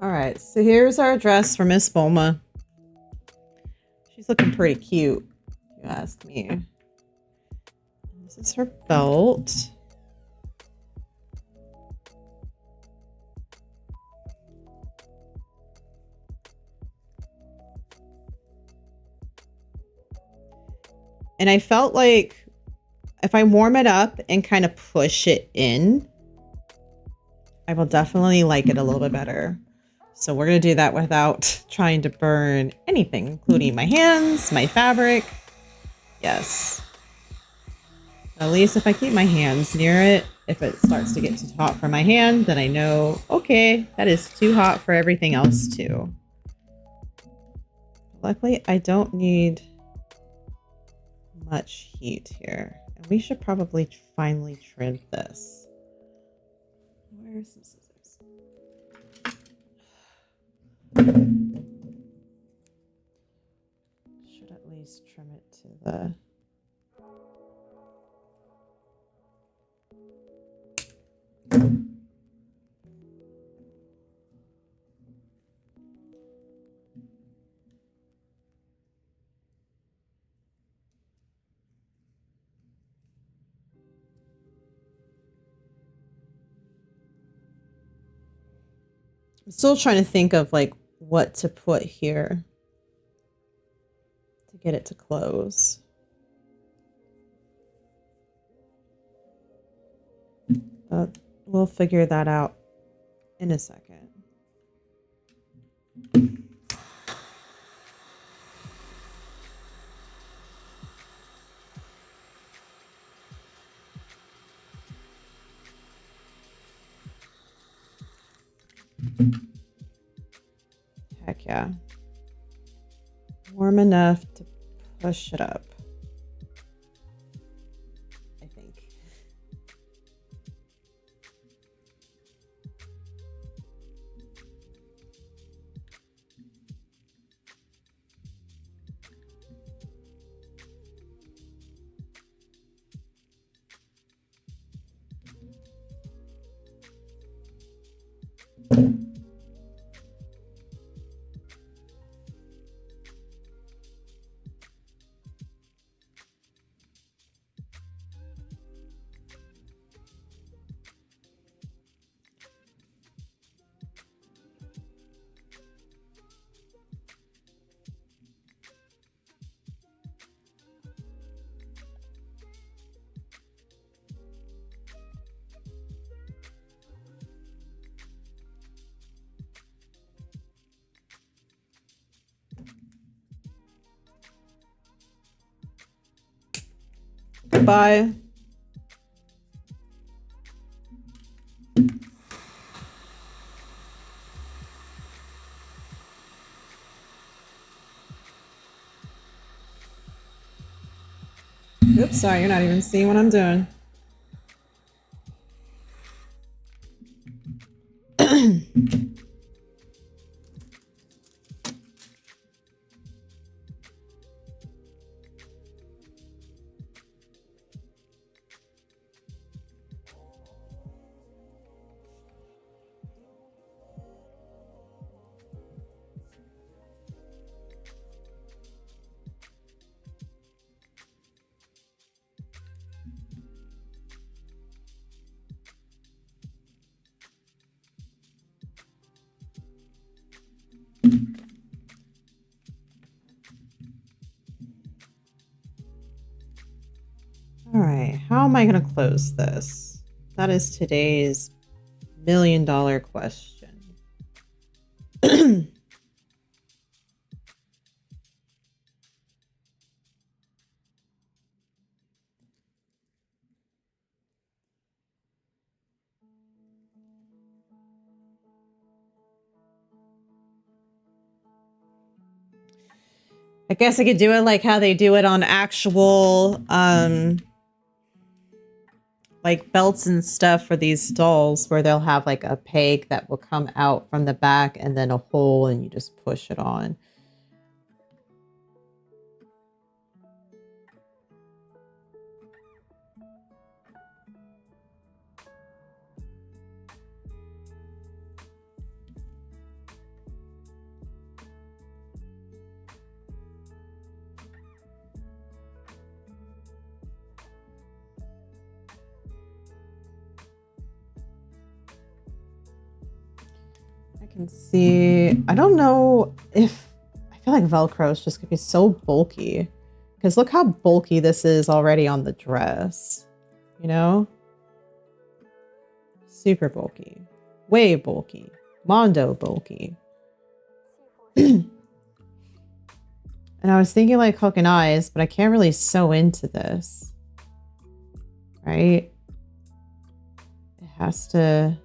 All right, so here's our dress for Miss Bulma. She's looking pretty cute, if you ask me. This is her belt. And I felt like if I warm it up and kind of push it in, I will definitely like it a little bit better. So we're going to do that without trying to burn anything, including my hands, my fabric. Yes. At least if I keep my hands near it, if it starts to get too hot for my hand, then I know, okay, that is too hot for everything else too. Luckily, I don't need much heat here. And we should probably finally trim this. Where's some scissors? Should at least trim it to the... I'm still trying to think of like what to put here to get it to close. But we'll figure that out in a second. Heck yeah. Warm enough to push it up, I think. Goodbye. Oops, sorry, you're not even seeing what I'm doing. All right, how am I going to close this? That is today's million-dollar question. I guess I could do it like how they do it on actual, like belts and stuff for these dolls, where they'll have like a peg that will come out from the back and then a hole and you just push it on. can see, I don't know if, I feel like Velcro is just gonna be so bulky. Because look how bulky this is already on the dress. You know? Super bulky. Way bulky. Mondo bulky. And I was thinking like hook and eyes, but I can't really sew into this. Right? It has to...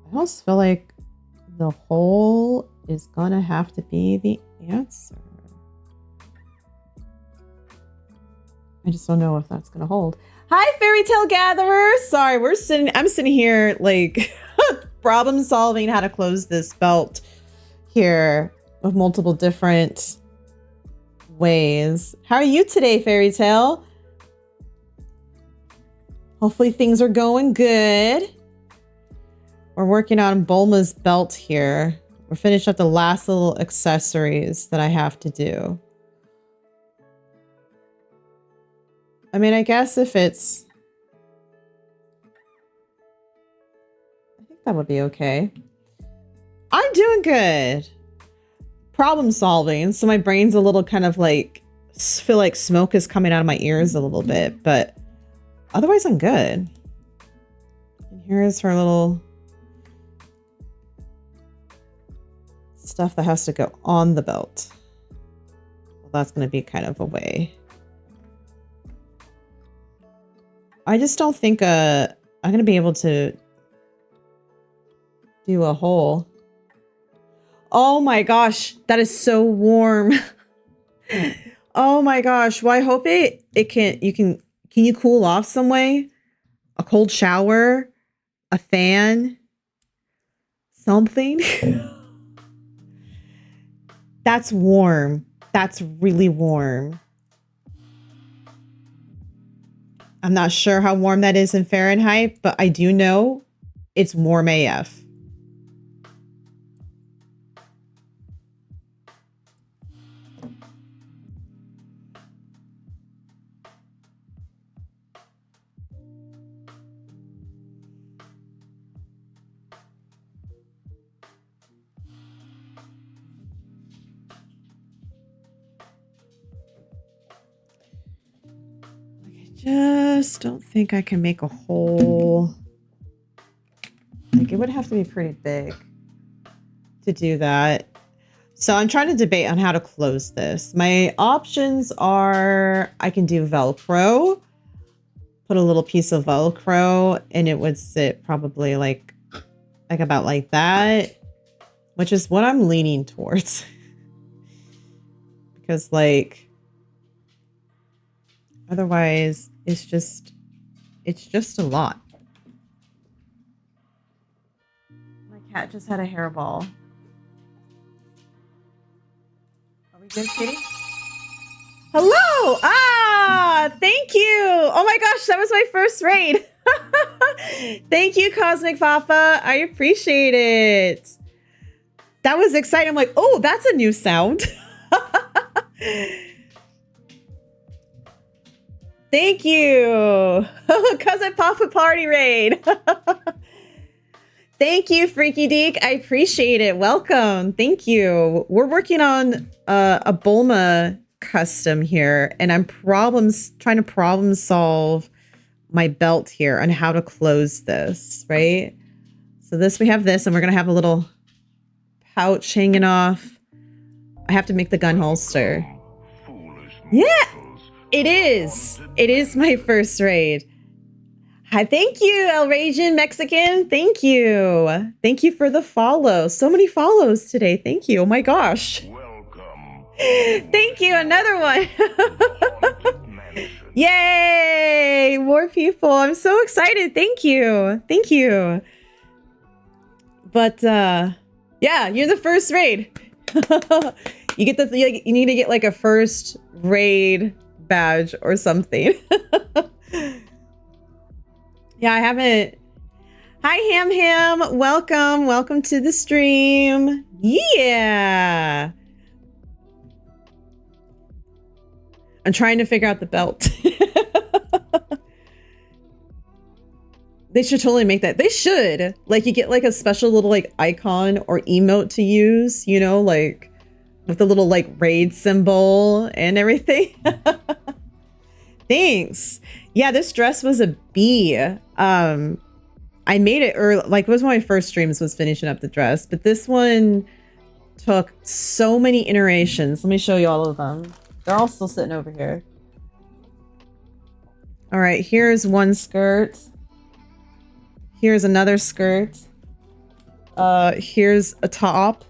I almost feel like the hole is gonna have to be the answer. I just don't know if that's gonna hold. Hi, Fairy Tale Gatherer! Sorry, I'm sitting here like problem solving how to close this belt here with multiple different ways. How are you today, Fairy Tale? Hopefully things are going good. We're working on Bulma's belt here. We're finishing up the last little accessories that I have to do. I mean, I guess if it's... I think that would be okay. I'm doing good. Problem solving. So my brain's a little kind of like... feel like smoke is coming out of my ears a little bit. But otherwise, I'm good. And here's her little... stuff that has to go on the belt. Well, that's going to be kind of a way. I just don't think I'm going to be able to do a hole. Oh my gosh, that is so warm. Oh my gosh. Well, I hope can you cool off some way? A cold shower? A fan? Something? That's warm. That's really warm. I'm not sure how warm that is in Fahrenheit, but I do know it's warm AF. Just don't think I can make a hole. Like it would have to be pretty big to do that. So I'm trying to debate on how to close this. My options are I can do Velcro, put a little piece of Velcro and it would sit probably like about like that, which is what I'm leaning towards. Because like, otherwise it's just a lot. My cat just had a hairball. Are we good, kitty? Hello! Ah, thank you. Oh my gosh, that was my first raid. Thank you, Cosmic Papa. I appreciate it. That was exciting. I'm like, oh, that's a new sound. Thank you. Cousin Papa Party Raid. Thank you, Freaky Deek. I appreciate it. Welcome. Thank you. We're working on a Bulma custom here, and I'm trying to problem solve my belt here on how to close this, right? So we have this, and we're going to have a little pouch hanging off. I have to make the gun holster. Yeah. It is. It is my first raid. Hi, thank you, Elrasian Mexican. Thank you. Thank you for the follow. So many follows today. Thank you. Oh my gosh. Welcome. Thank you. Another one. Yay. More people. I'm so excited. Thank you. Thank you. But yeah, you're the first raid. You need to get like a first raid badge or something. Yeah, I haven't. Hi, Ham. Welcome to the stream. Yeah. I'm trying to figure out the belt. They should totally make that. They should. Like, you get like a special little like icon or emote to use, you know, like with the little like raid symbol and everything. Thanks. Yeah, this dress was a B. I made it early, like it was one of my first streams was finishing up the dress, but this one took so many iterations. Let me show you all of them. They're all still sitting over here. All right, here's one skirt. Here's another skirt. Here's a top.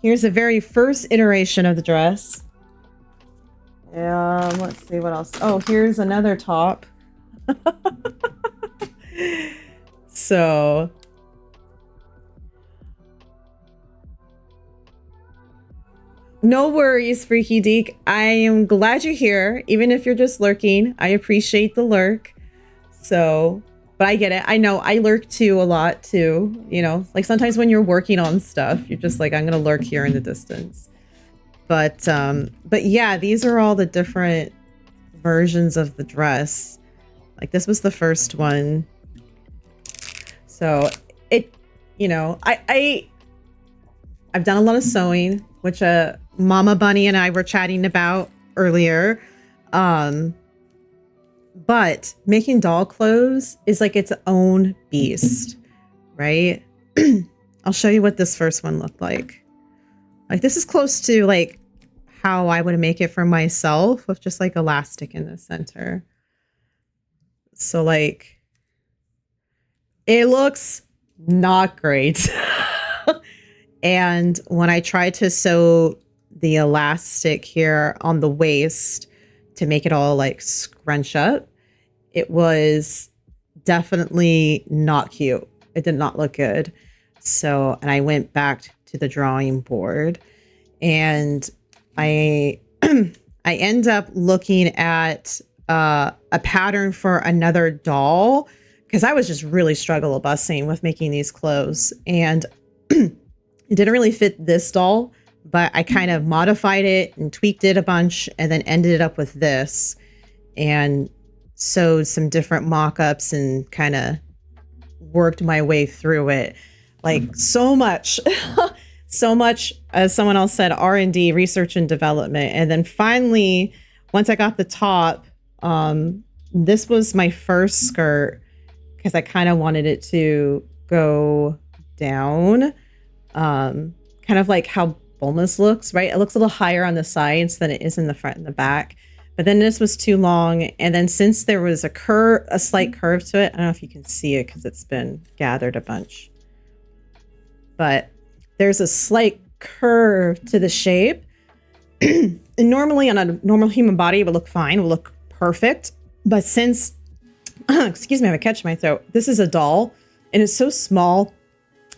Here's the very first iteration of the dress. Let's see what else. Oh, here's another top. So no worries, Freaky Deek. I am glad you're here, even if you're just lurking. I appreciate the lurk. So, but I get it. I know I lurk too a lot too. You know, like sometimes when you're working on stuff, you're just like, I'm gonna lurk here in the distance. But yeah, these are all the different versions of the dress. Like this was the first one. So it, you know, I've done a lot of sewing, which Mama Bunny and I were chatting about earlier. But making doll clothes is like its own beast, right? I'll show you what this first one looked like. Like this is close to like how I would make it for myself with just like elastic in the center. So like it looks not great. And when I tried to sew the elastic here on the waist to make it all like scrunch up, it was definitely not cute. It did not look good. So, and I went back to the drawing board and I I end up looking at a pattern for another doll because I was just really struggle busing with making these clothes, and it didn't really fit this doll, but I kind of modified it and tweaked it a bunch and then ended up with this and sewed some different mock-ups and kind of worked my way through it. Like so much, so much, as someone else said, R&D, research and development. And then finally, once I got the top, this was my first skirt because I kind of wanted it to go down. Kind of like how Bulma's looks, right? It looks a little higher on the sides than it is in the front and the back. But then this was too long. And then since there was a slight curve to it, I don't know if you can see it because it's been gathered a bunch. But there's a slight curve to the shape. And normally on a normal human body, it would look fine, it would look perfect. But since, excuse me, I have a catch in my throat. This is a doll and it's so small.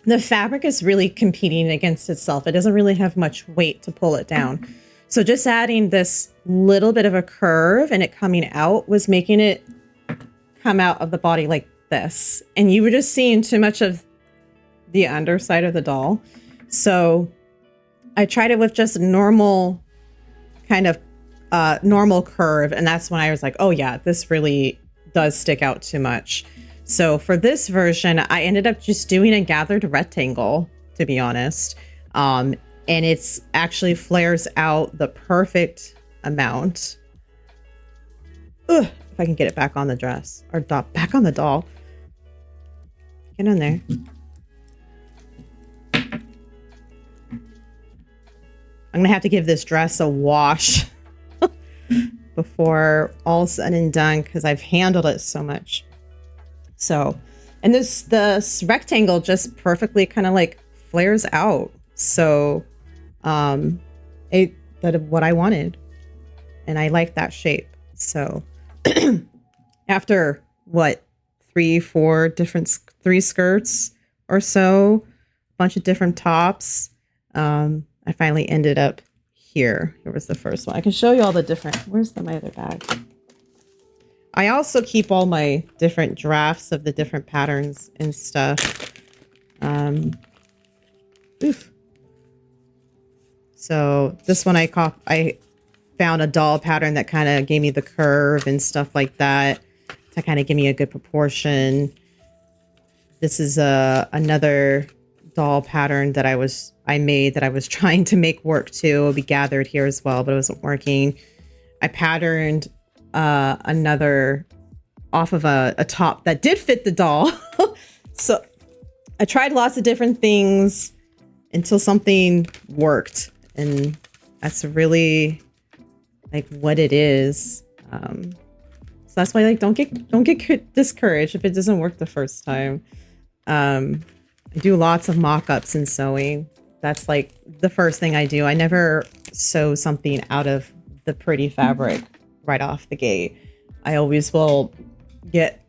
The fabric is really competing against itself. It doesn't really have much weight to pull it down. So just adding this little bit of a curve and it coming out was making it come out of the body like this. And you were just seeing too much of the underside of the doll. So I tried it with just a normal kind of normal curve. And that's when I was like, oh yeah, this really does stick out too much. So for this version, I ended up just doing a gathered rectangle, to be honest. And it's actually flares out the perfect amount. Ugh, if I can get it back on the dress or back on the doll. Get in there. I'm gonna have to give this dress a wash before all's said and done because I've handled it so much. So, and this rectangle just perfectly kind of like flares out. So, that what I wanted, and I like that shape. So, after what, three skirts or so, a bunch of different tops, I finally ended up here. Here was the first one. I can show you all the different, where's my other bag? I also keep all my different drafts of the different patterns and stuff. So this one I found a doll pattern that kind of gave me the curve and stuff like that. to kind of give me a good proportion. This is another doll pattern that I made that I was trying to make work too. It'll be gathered here as well, but it wasn't working. I patterned another off of a top that did fit the doll. So I tried lots of different things until something worked, and that's really like what it is. So that's why, like, don't get discouraged if it doesn't work the first time. I do lots of mock-ups and sewing. That's like the first thing I do. I never sew something out of the pretty fabric right off the gate. I always will get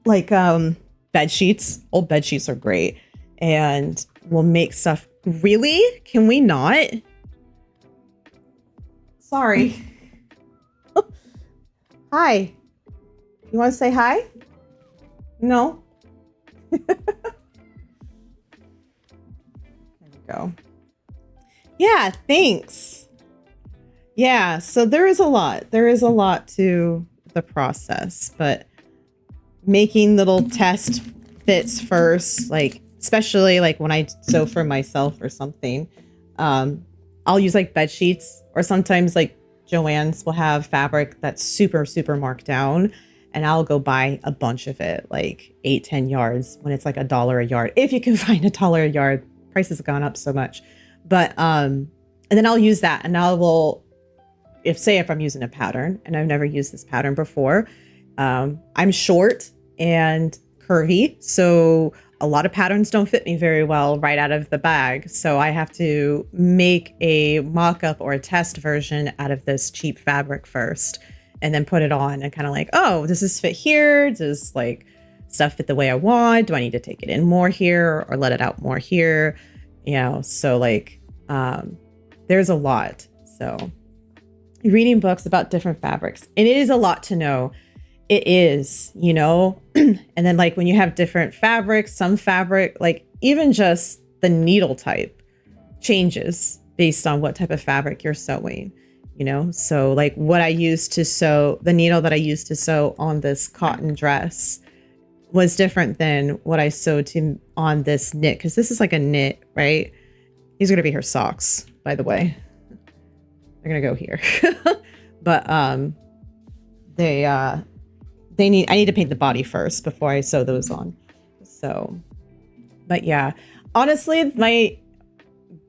like bed sheets. Old bed sheets are great, and we'll make stuff. Really? Can we not? Sorry. Hi. You want to say hi? No? There we go. Yeah, thanks. Yeah, so there is a lot. There is a lot to the process, but making little test fits first, like especially like when I sew for myself or something, I'll use like bed sheets, or sometimes like Joann's will have fabric that's super, super marked down, and I'll go buy a bunch of it, like 8-10 yards when it's like $1 a yard. If you can find $1 a yard, prices have gone up so much. But, and then I'll use that, and I will, if I'm using a pattern and I've never used this pattern before, I'm short and curvy, so a lot of patterns don't fit me very well right out of the bag. So I have to make a mock-up or a test version out of this cheap fabric first, and then put it on and kind of like, oh, does this fit here? Does like stuff fit the way I want? Do I need to take it in more here or let it out more here? You know, so like, there's a lot. So reading books about different fabrics, and it is a lot to know. It is, you know, and then like when you have different fabrics, some fabric, like even just the needle type changes based on what type of fabric you're sewing, you know? So like what I used to sew, the needle that I used to sew on this cotton dress was different than what I sewed to on this knit, because this is like a knit, right? These are going to be her socks, by the way. They're going to go here. But I need to paint the body first before I sew those on. So, but yeah, honestly, my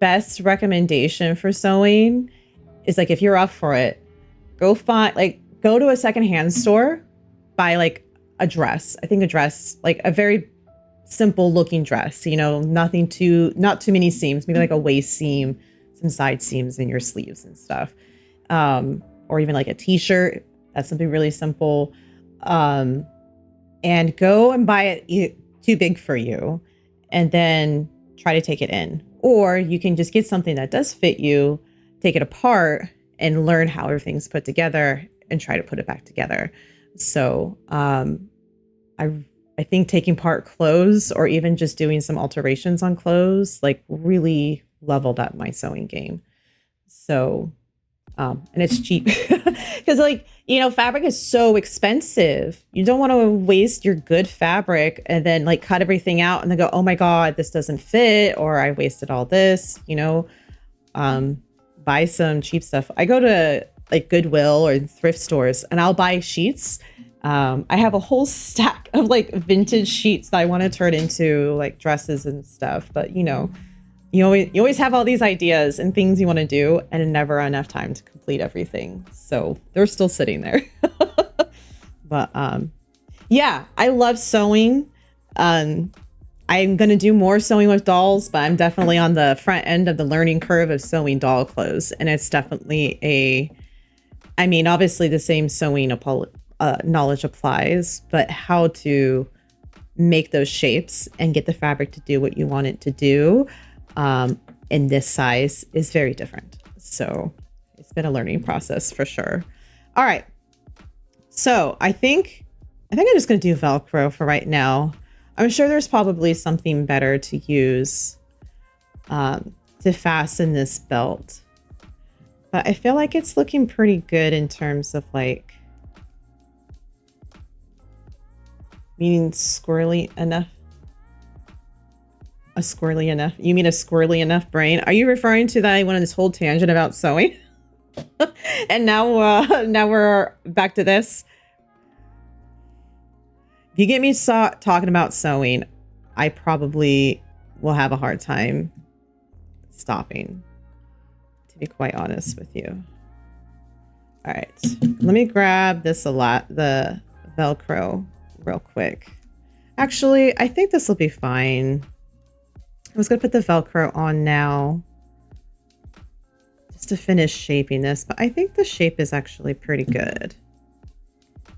best recommendation for sewing is like, if you're up for it, go to a secondhand store, buy like a dress. I think a dress, like a very simple looking dress, you know, not too many seams, maybe like a waist seam, some side seams in your sleeves and stuff. Or even like a t-shirt. That's something really simple. And go and buy it too big for you, and then try to take it in. Or you can just get something that does fit you, take it apart, and learn how everything's put together and try to put it back together. So, I think taking apart clothes, or even just doing some alterations on clothes, like really leveled up my sewing game. So, and it's cheap because like, you know, fabric is so expensive. You don't want to waste your good fabric and then like cut everything out and then go, oh my God, this doesn't fit, or I wasted all this, you know. Buy some cheap stuff. I go to like Goodwill or thrift stores and I'll buy sheets. I have a whole stack of like vintage sheets that I want to turn into like dresses and stuff, but you know, you always have all these ideas and things you want to do, and never enough time to complete everything. So they're still sitting there. But yeah, I love sewing. I'm going to do more sewing with dolls, but I'm definitely on the front end of the learning curve of sewing doll clothes. And it's definitely obviously the same sewing knowledge applies, but how to make those shapes and get the fabric to do what you want it to do in this size is very different. So it's been a learning process for sure. All right. So I think I'm just going to do Velcro for right now. I'm sure there's probably something better to use to fasten this belt, but I feel like it's looking pretty good in terms of like Meaning squirrely enough? A squirrely enough? You mean a squirrely enough brain? Are you referring to that I went on this whole tangent about sewing? And now we're back to this. If you get me talking about sewing, I probably will have a hard time stopping, to be quite honest with you. All right, let me grab this the Velcro real quick. Actually, I think this will be fine. I was gonna put the Velcro on now just to finish shaping this, but I think the shape is actually pretty good. I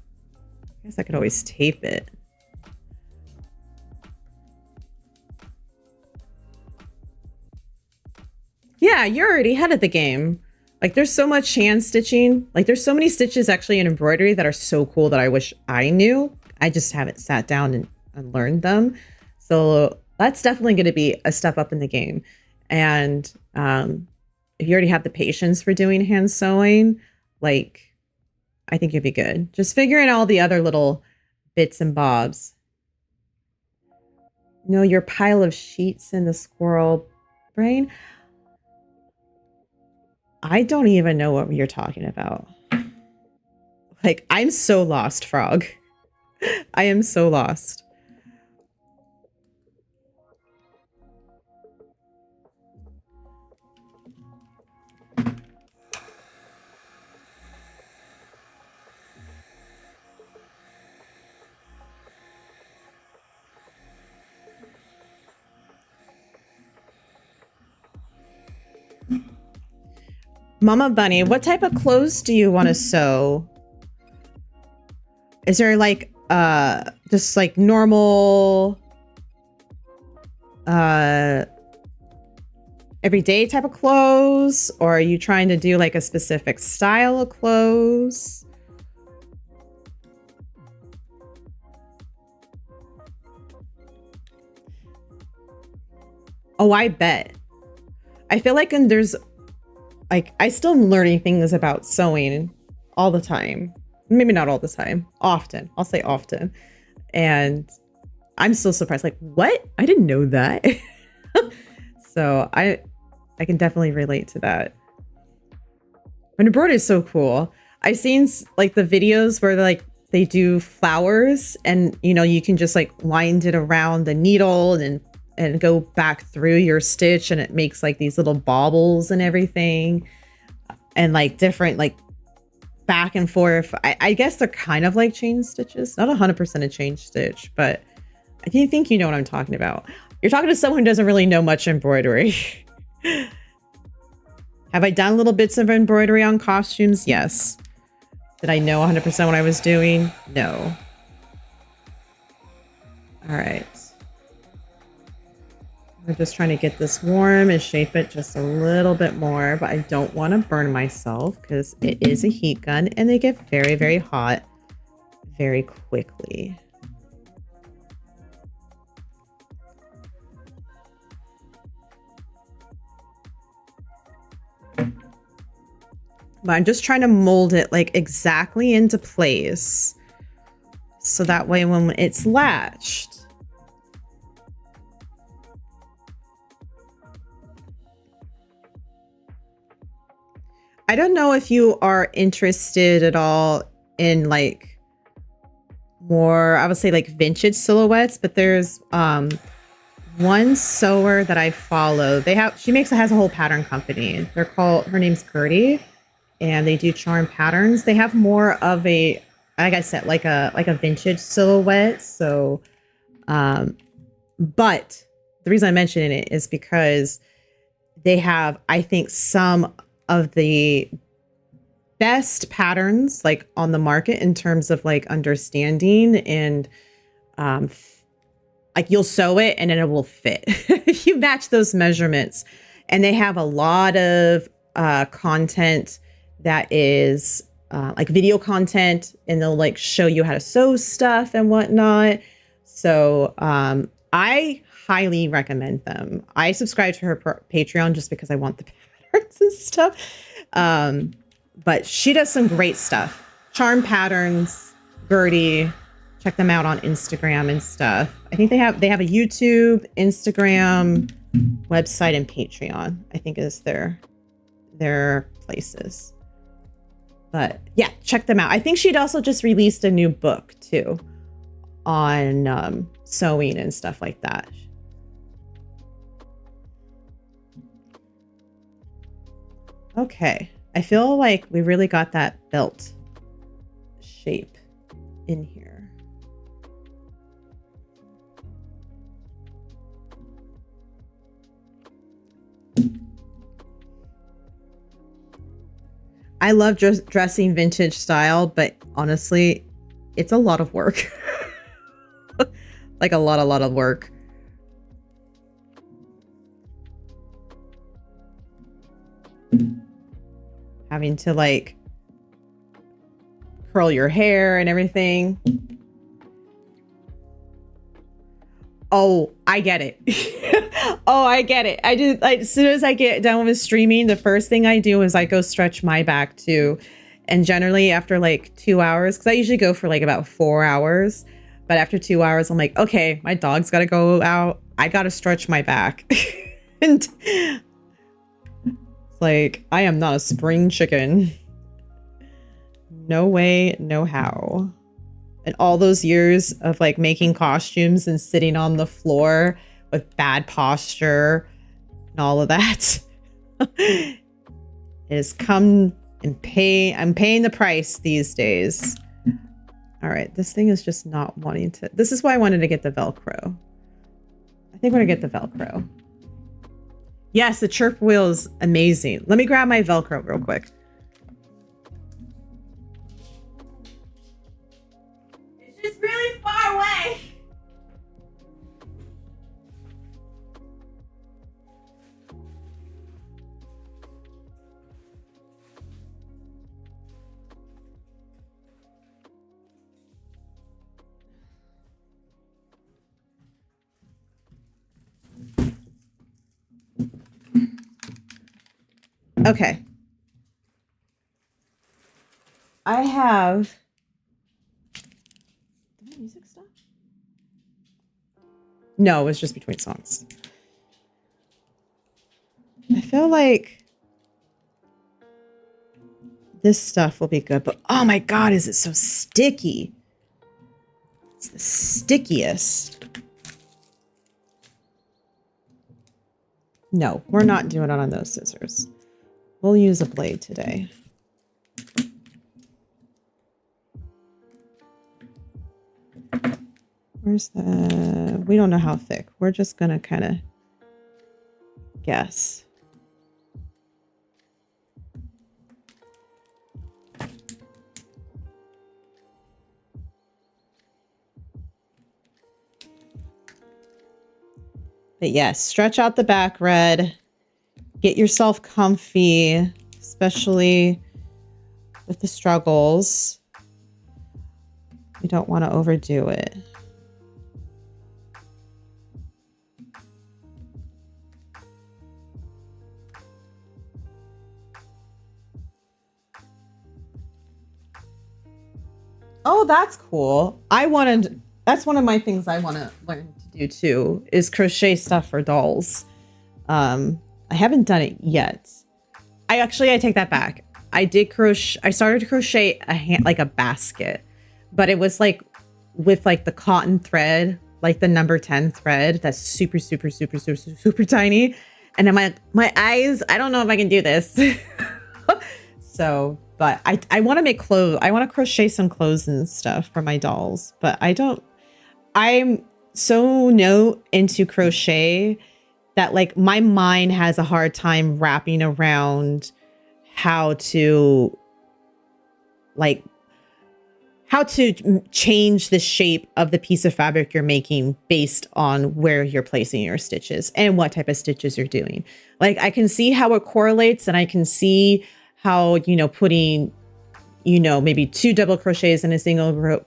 guess I could always tape it. Yeah, you're already ahead of the game. Like, there's so much hand stitching. Like, there's so many stitches actually in embroidery that are so cool that I wish I knew. I just haven't sat down and learned them. So that's definitely going to be a step up in the game. And if you already have the patience for doing hand sewing, like, I think you'd be good. Just figuring all the other little bits and bobs. No, your pile of sheets in the squirrel brain. I don't even know what you're talking about. Like, I'm so lost, Frog. I am so lost. Mama Bunny, what type of clothes do you want to sew? Is there like just like normal everyday type of clothes, or are you trying to do like a specific style of clothes? Oh, I bet. I feel like there's like, I still am learning things about sewing all the time. Maybe not all the time. Often. I'll say often. And I'm still surprised. Like, what? I didn't know that. So I can definitely relate to that. But embroidery is so cool. I've seen like the videos where they do flowers and, you know, you can just like wind it around the needle and go back through your stitch, and it makes like these little baubles and everything, and like different like back and forth. I guess they're kind of like chain stitches, not 100% a chain stitch, but I do think you know what I'm talking about. You're talking to someone who doesn't really know much embroidery. Have I done little bits of embroidery on costumes? Yes. Did I know 100% what I was doing? No. All right. We're just trying to get this warm and shape it just a little bit more, but I don't want to burn myself because it is a heat gun and they get very, very hot very quickly. But I'm just trying to mold it like exactly into place, so that way when it's latched, I don't know if you are interested at all in like more, I would say like vintage silhouettes, but there's one sewer that I follow. She has a whole pattern company. Her name's Gertie, and they do charm patterns. They have more of a, like I said, like a vintage silhouette. So, but the reason I'm mentioning it is because they have, I think, some of the best patterns like on the market in terms of like understanding and like you'll sew it and then it will fit if you match those measurements. And they have a lot of content that is like video content, and they'll like show you how to sew stuff and whatnot. So I highly recommend them. I subscribe to her Patreon just because I want the patterns and stuff. But she does some great stuff. Charm Patterns, Gertie, check them out on Instagram and stuff. I think they have a YouTube, Instagram, website, and Patreon, I think is their places. But yeah, check them out. I think she'd also just released a new book too on sewing and stuff like that. Okay, I feel like we really got that belt shape in here. I love dressing vintage style, but honestly, it's a lot of work. Like a lot of work. Having to like curl your hair and everything. Oh, I get it. Oh, I get it. I just, like, as soon as I get done with streaming, the first thing I do is I go stretch my back too. And generally after like 2 hours, because I usually go for like about 4 hours, but after 2 hours, I'm like, okay, my dog's got to go out. I got to stretch my back. And it's like, I am not a spring chicken. No way, no how. And all those years of like making costumes and sitting on the floor with bad posture and all of that is come and pay. I'm paying the price these days. All right, this thing is just not wanting to. This is why I wanted to get the Velcro. I think we're gonna get the Velcro. Yes, the chirp wheel is amazing. Let me grab my Velcro real quick. It's just really far away. Okay. I have... Did my music stop? No, it was just between songs. I feel like this stuff will be good, but oh my God, is it so sticky? It's the stickiest. No, we're not doing it on those scissors. We'll use a blade today. Where's the... We don't know how thick. We're just gonna kind of guess. But yes, stretch out the back, Red. Get yourself comfy, especially with the struggles. You don't want to overdo it. Oh, that's cool. That's one of my things I want to learn to do too, is crochet stuff for dolls. I haven't done it yet. I take that back. I started to crochet like a basket, but it was like with like the cotton thread, like the number 10 thread that's super, super, super, super, super tiny. And then my eyes, I don't know if I can do this. So, but I want to make clothes. I want to crochet some clothes and stuff for my dolls, but I'm so into crochet that like my mind has a hard time wrapping around how to change the shape of the piece of fabric you're making based on where you're placing your stitches and what type of stitches you're doing. Like I can see how it correlates, and I can see how, putting, maybe 2 double crochets in a single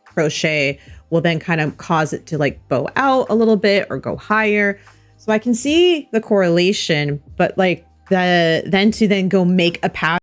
crochet will then kind of cause it to like bow out a little bit or go higher. So I can see the correlation, but like then to go make a pattern